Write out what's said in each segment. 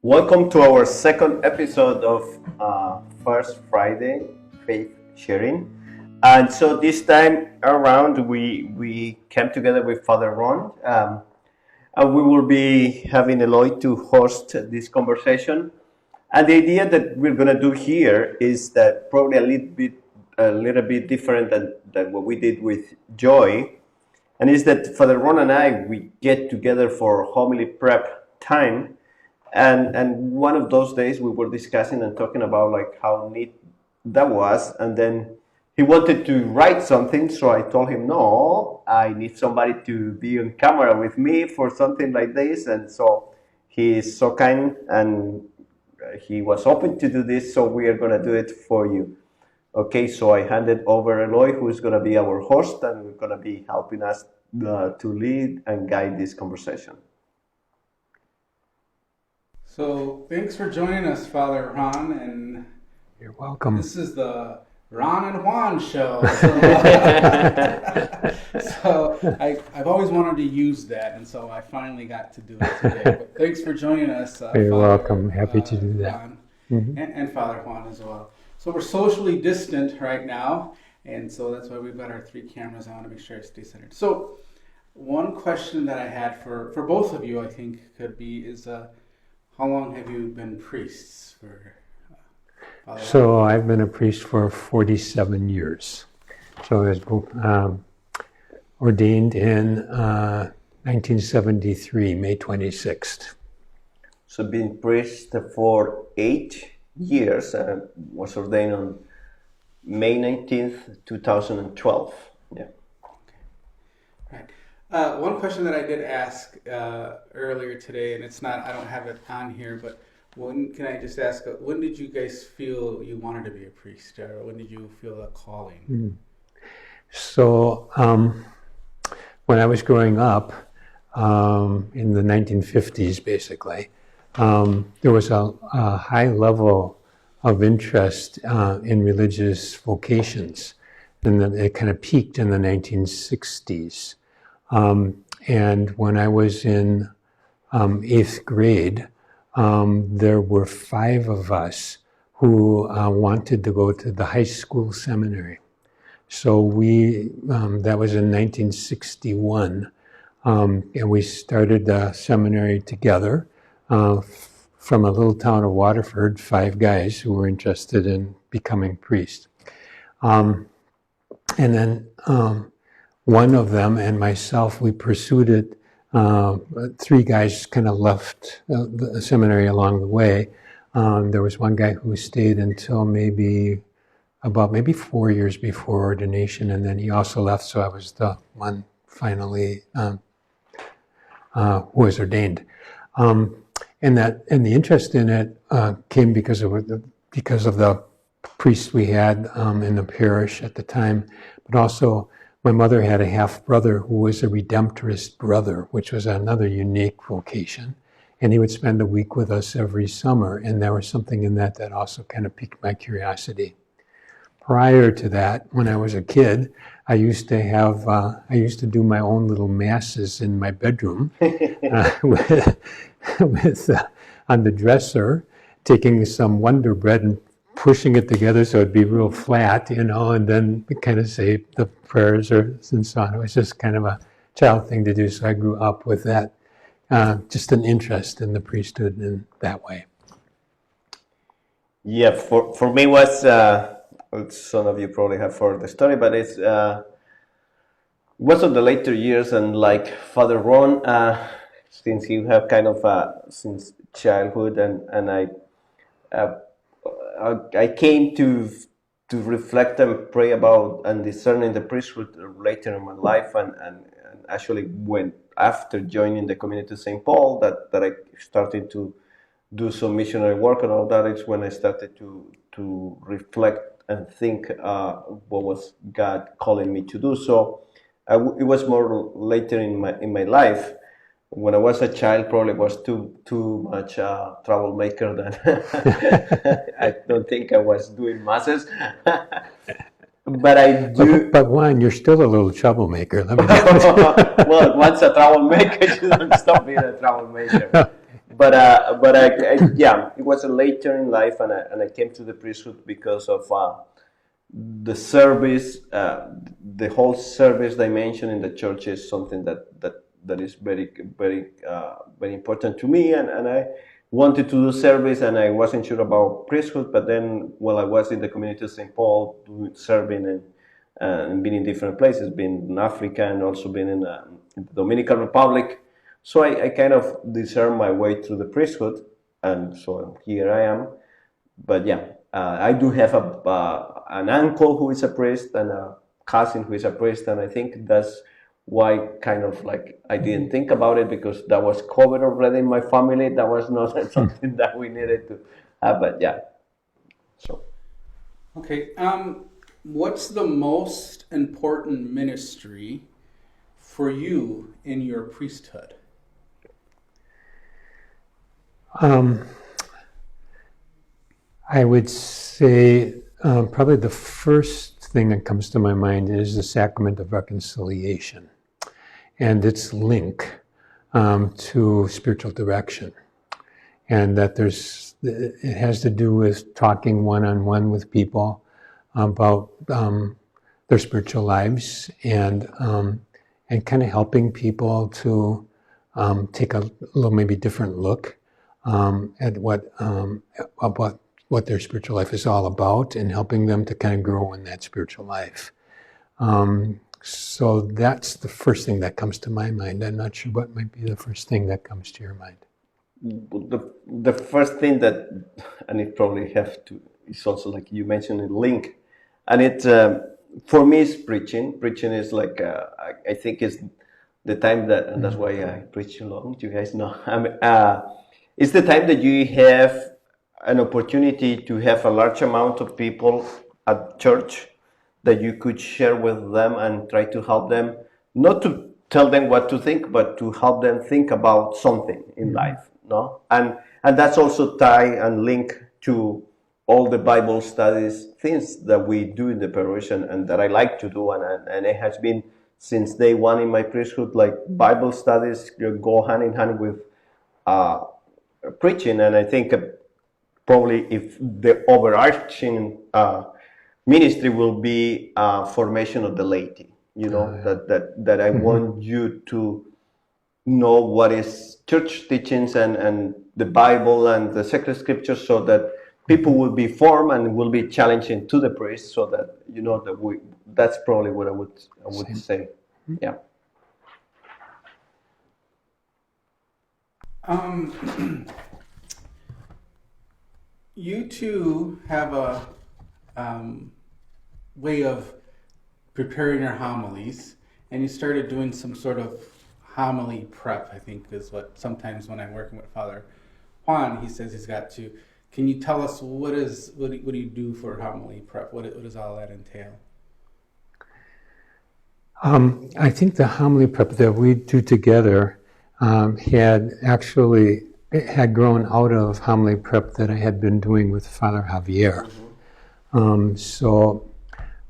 Welcome to our second episode of First Friday Faith Sharing. And so this time around, we came together with Father Ron, and we will be having Eloy to host this conversation. And the idea that we're going to do here is that probably a little bit different than what we did with Joy. And is that Father Ron and I, we get together for homily prep time. And one of those days we were discussing and talking about like how neat that was. And then he wanted to write something. So I told him, no, I need somebody to be on camera with me for something like this. And so he is so kind and he was open to do this. So we are going to do it for you. Okay, so I handed over Eloy, who is going to be our host and we're going to be helping us to lead and guide this conversation. So thanks for joining us, Father Ron, and you're welcome. This is the Ron and Juan show. So I've always wanted to use that, and so I finally got to do it today. But thanks for joining us. You're Father, welcome. Happy to do that. Ron, and Father Juan as well. So we're socially distant right now, and so that's why we've got our 3 cameras on to make sure I stay centered. So one question that I had for both of you, I think, could be is, how long have you been priests for? So I've been a priest for 47 years. So I was ordained in 1973, May 26th. So been priest for 8 years. Was ordained on May 19th, 2012. Yeah. Okay. Right. One question that I did ask earlier today, and I don't have it on here, but can I just ask, when did you guys feel you wanted to be a priest, or when did you feel a calling? So when I was growing up in the 1950s, basically, there was a high level of interest in religious vocations, and then it kind of peaked in the 1960s. And when I was in 8th grade, there were 5 of us who wanted to go to the high school seminary. So that was in 1961, and we started the seminary together from a little town of Waterford, 5 guys who were interested in becoming priests. And then one of them and myself, we pursued it. 3 guys kind of left the seminary along the way. There was one guy who stayed until maybe 4 years before ordination, and then he also left, so I was the one finally who was ordained. And the interest in it came because of the priests we had in the parish at the time, but also my mother had a half-brother who was a Redemptorist brother, which was another unique vocation. And he would spend a week with us every summer. And there was something in that also kind of piqued my curiosity. Prior to that, when I was a kid, I used to do my own little masses in my bedroom on the dresser, taking some Wonder Bread and pushing it together so it'd be real flat, and then kind of say the prayers and so on. It was just kind of a child thing to do, so I grew up with that, just an interest in the priesthood in that way. Yeah, for me was, some of you probably have heard the story, but it's was of the later years, and like Father Ron, since you have kind of since childhood, and I came to reflect and pray about and discerning the priesthood later in my life, and actually when after joining the community of St. Paul that I started to do some missionary work and all that. It's when I started to reflect and think what was God calling me to do. So it was more later in my life. When I was a child, probably was too much troublemaker. Than I don't think I was doing masses, but I do. But Juan, you're still a little troublemaker. Let me Well, once a troublemaker, you don't stop being a troublemaker. yeah, it was a later in life, and I came to the priesthood because of the service. The whole service dimension in the church is something that is very important to me, and I wanted to do service, and I wasn't sure about priesthood. But then, while I was in the community of St. Paul, doing serving and being in different places, being in Africa and also being in the Dominican Republic. So I kind of discerned my way through the priesthood, and so here I am. But yeah, I do have an uncle who is a priest and a cousin who is a priest, and I think that's why kind of like I didn't think about it because that was covered already in my family. That was not something that we needed to have, but yeah. So Okay. What's the most important ministry for you in your priesthood? I would say probably the first thing that comes to my mind is the sacrament of reconciliation and its link to spiritual direction. And that it has to do with talking one-on-one with people about their spiritual lives and kind of helping people to take a little maybe different look at what their spiritual life is all about and helping them to kind of grow in that spiritual life. So that's the first thing that comes to my mind. I'm not sure what might be the first thing that comes to your mind. the first thing that, and it probably have to, it's also like you mentioned, a link, and it for me is preaching. Preaching is like I think is the time that, and that's why I preach along. You guys know, it's the time that you have an opportunity to have a large amount of people at church that you could share with them and try to help them, not to tell them what to think, but to help them think about something in life, no? And that's also tie and link to all the Bible studies things that we do in the parish and that I like to do, and it has been since day one in my priesthood, like Bible studies go hand in hand with preaching, and I think probably if the overarching ministry will be formation of the laity, you know, that I want you to know what is church teachings and the Bible and the sacred scriptures, so that people will be formed and will be challenging to the priest, so that you know that that's probably what I would say. Yeah. You two have a way of preparing your homilies, and you started doing some sort of homily prep, I think is what sometimes when I'm working with Father Juan, he says he's got to. Can you tell us what do you do for homily prep? What does all that entail? I think the homily prep that we do together had grown out of homily prep that I had been doing with Father Javier. So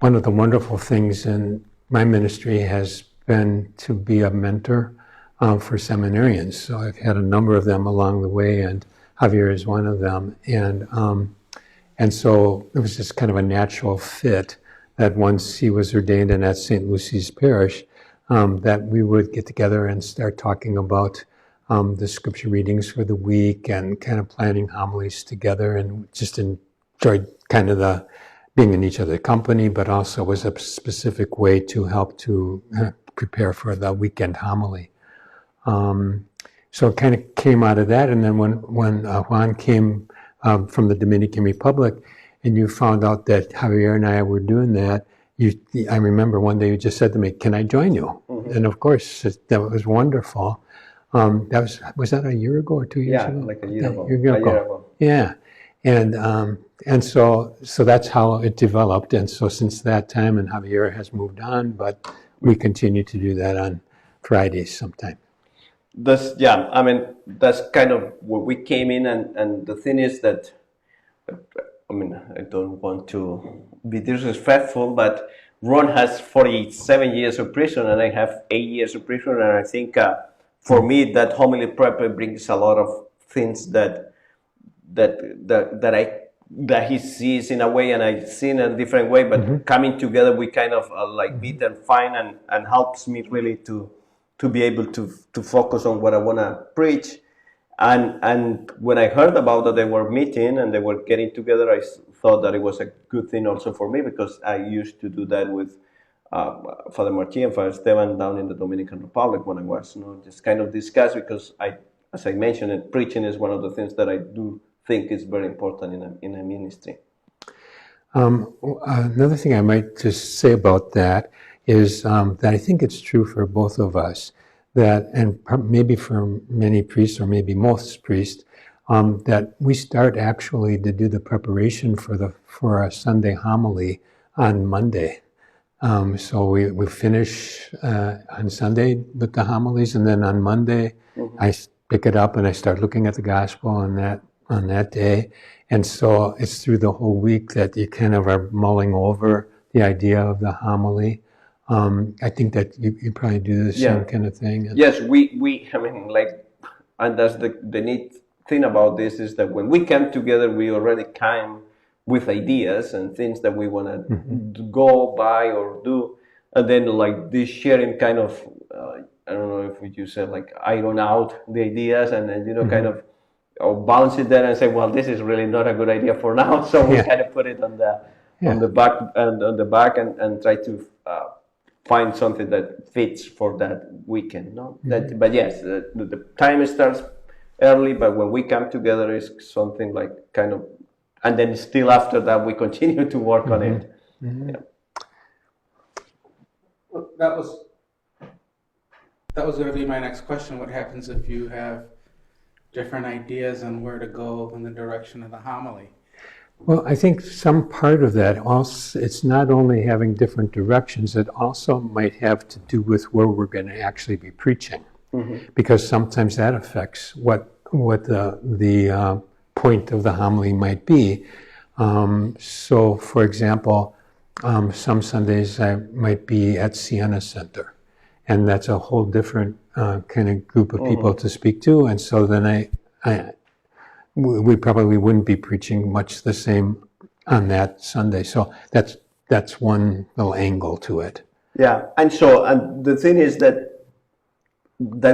one of the wonderful things in my ministry has been to be a mentor for seminarians. So I've had a number of them along the way, and Javier is one of them. And so it was just kind of a natural fit that once he was ordained in at St. Lucy's Parish, that we would get together and start talking about the scripture readings for the week and kind of planning homilies together, and just enjoyed kind of the being in each other's company, but also was a specific way to help to prepare for the weekend homily. So it kind of came out of that. And then when Juan came from the Dominican Republic, and you found out that Javier and I were doing that, I remember one day you just said to me, "Can I join you?" And of course, that was wonderful. Was that a year ago or 2 years ago? Yeah, like a year ago. A year ago. Yeah. And so that's how it developed. And so since that time, and Javier has moved on, but we continue to do that on Fridays sometime. I mean, that's kind of where we came in, and the thing is that, I mean, I don't want to be disrespectful, but Ron has 47 years of prison, and I have 8 years of prison, and I think for me that homily prep brings a lot of things that he sees in a way and I see in a different way, but coming together we kind of like meet and find and helps me really to be able to focus on what I want to preach. And when I heard about that they were meeting and they were getting together, I thought that it was a good thing also for me, because I used to do that with Father Martin and Father Esteban down in the Dominican Republic when I was, just kind of discuss, because as I mentioned, preaching is one of the things that I do think is very important in a ministry. Another thing I might just say about that is that I think it's true for both of us, that, and maybe for many priests or maybe most priests, that we start actually to do the preparation for a Sunday homily on Monday. So we finish on Sunday with the homilies, and then on Monday I pick it up and I start looking at the gospel on that day. And so it's through the whole week that you kind of are mulling over the idea of the homily. I think that you probably do the same kind of thing. Yes, I mean, like, and that's the neat thing about this, is that when we come together, we already came with ideas and things that we want to go by or do. And then like this sharing kind of, I don't know if you said like iron out the ideas and then, kind of, or bounce it there and say, well, this is really not a good idea for now. So we kind of put it on the back and try to find something that fits for that weekend. No, but yes, the time starts early, but when we come together, is something like kind of, and then still after that we continue to work on it. Yeah. Well, that was going to be my next question. What happens if you have different ideas on where to go in the direction of the homily? Well, I think some part of that also, it's not only having different directions, it also might have to do with where we're going to actually be preaching, because sometimes that affects what the point of the homily might be. So, for example, some Sundays I might be at Siena Center, and that's a whole different kind of group of people to speak to, and so then we probably wouldn't be preaching much the same on that Sunday. So that's one little angle to it. Yeah, and the thing is that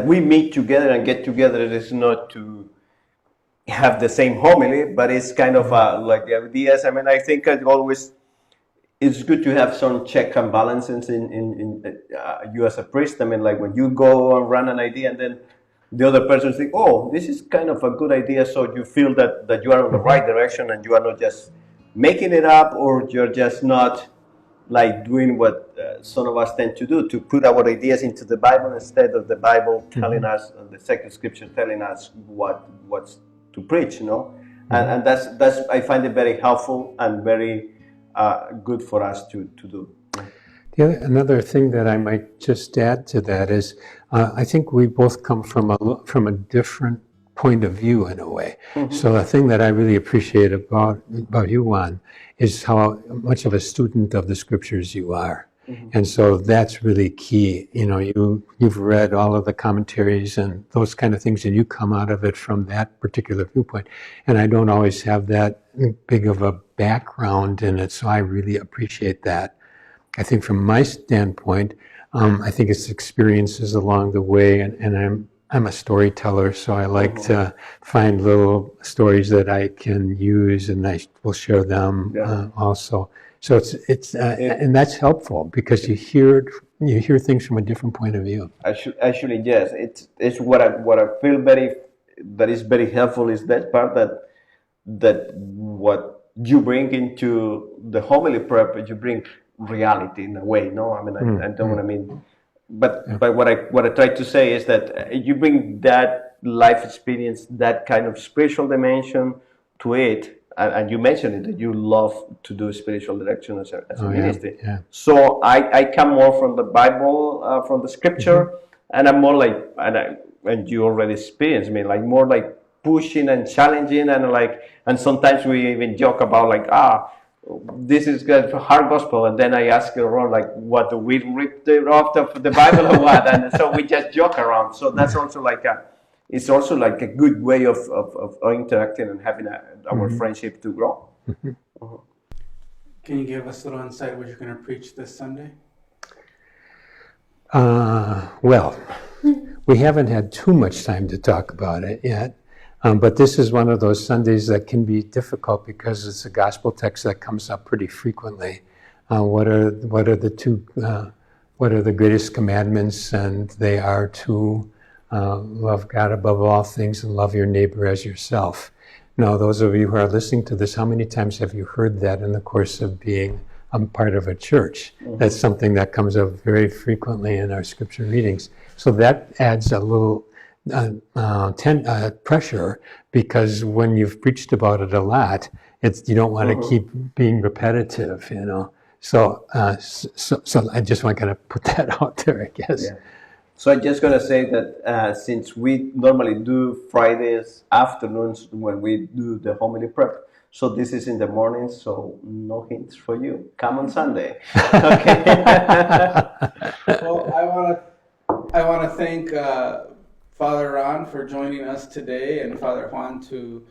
we meet together and get together. It is not to have the same homily, but it's kind of like the ideas. I mean, I think it's good to have some check and balances in you as a priest. I mean, like when you go and run an idea and then the other person thinks, oh, this is kind of a good idea, so you feel that you are in the right direction and you are not just making it up, or you're just not like doing what some of us tend to do, to put our ideas into the Bible instead of the Bible telling us, the sacred scripture telling us what's to preach, and that's I find it very helpful and very good for us to do. Another thing that I might just add to that is, I think we both come from a different point of view in a way. So the thing that I really appreciate about you, Juan, is how much of a student of the scriptures you are. And so that's really key. You've read all of the commentaries and those kind of things, and you come out of it from that particular viewpoint. And I don't always have that big of a background in it, so I really appreciate that. I think from my standpoint, I think it's experiences along the way, and I'm a storyteller, so I like to find little stories that I can use, and I will share them also. So it's and that's helpful because you hear things from a different point of view. Actually, yes, it's what I feel that is very helpful is that part that what you bring into the homily prep, you bring reality in a way. No, I mean I don't want to mean, but what I try to say is that you bring that life experience, that kind of spiritual dimension to it. And you mentioned it, that you love to do spiritual direction as a ministry. Yeah. So I come more from the Bible, from the scripture, and I'm more like, and you already experienced me, like more like pushing and challenging, and sometimes we even joke about like, this is good for hard gospel, and then I ask around like, what, do we rip it off the Bible or what? And so we just joke around. So that's also like it's also like a good way of interacting and having our friendship to grow. Can you give us a little insight what you're going to preach this Sunday? Well, we haven't had too much time to talk about it yet, but this is one of those Sundays that can be difficult because it's a gospel text that comes up pretty frequently. What are the greatest commandments? And they are to love God above all things and love your neighbor as yourself. Now, those of you who are listening to this, how many times have you heard that in the course of being a part of a church? That's something that comes up very frequently in our scripture readings. So that adds a little pressure, because when you've preached about it a lot, you don't want to keep being repetitive, you know. So I just want to kind of put that out there, I guess. Yeah. So I'm just gonna say that since we normally do Fridays afternoons when we do the homily prep, so this is in the morning, so no hints for you. Come on Sunday. Okay. Well, I want to thank Father Ron for joining us today, and Father Juan to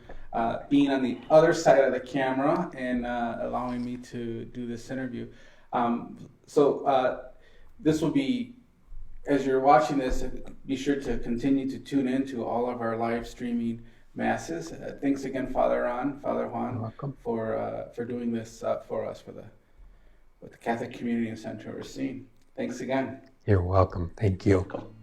being on the other side of the camera and allowing me to do this interview. This will be, as you're watching this, be sure to continue to tune in to all of our live streaming masses. Thanks again, Father Ron, Father Juan, for doing this for us, with the Catholic community in Central Racine. Thanks again. You're welcome. Thank you. Welcome.